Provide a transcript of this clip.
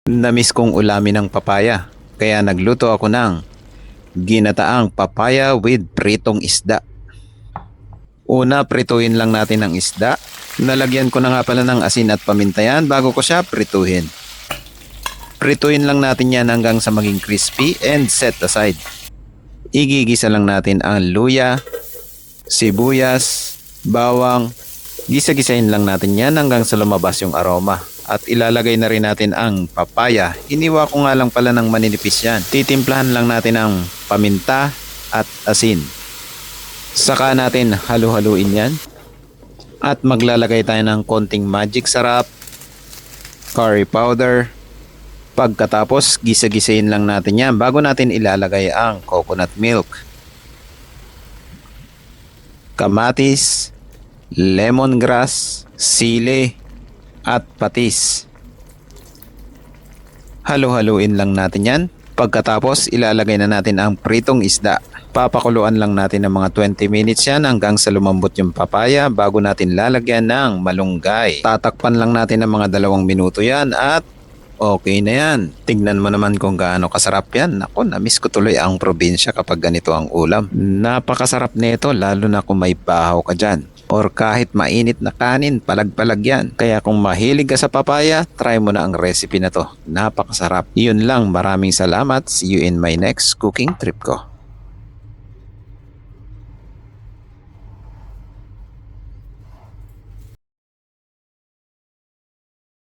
Namiss kong ulamin ng papaya, kaya nagluto ako ng ginataang papaya with pritong isda. Una, prituhin lang natin ang isda. Nalagyan ko na nga pala ng asin at paminta yan bago ko siya prituhin. Prituhin lang natin yan hanggang sa maging crispy and set aside. Igigisa lang natin ang luya, sibuyas, bawang. Gisa-gisahin lang natin yan hanggang sa lumabas yung aroma. At ilalagay na rin natin ang papaya. Iniwa ko nga lang pala ng maninipis yan. Titimplahan lang natin ang paminta at asin. Saka natin halu-haluin yan. At maglalagay tayo ng konting magic sarap, curry powder. Pagkatapos, gisa-gisahin lang natin yan bago natin ilalagay ang coconut milk, kamatis, lemongrass, sili, at patis. Halu-haluin lang natin yan. Pagkatapos, ilalagay na natin ang pritong isda. Papakuluan lang natin ng mga 20 minutes yan hanggang sa lumambot yung papaya bago natin lalagyan ng malunggay. Tatakpan lang natin ng mga 2 minuto yan at okay na yan. Tignan mo naman kung gaano kasarap yan. Naku, namiss ko tuloy ang probinsya kapag ganito ang ulam. Napakasarap nito lalo na kung may bahaw ka dyan. Or kahit mainit na kanin, palag-palag yan. Kaya kung mahilig ka sa papaya, try mo na ang recipe na to. Napakasarap. Yun lang, maraming salamat. See you in my next cooking trip ko.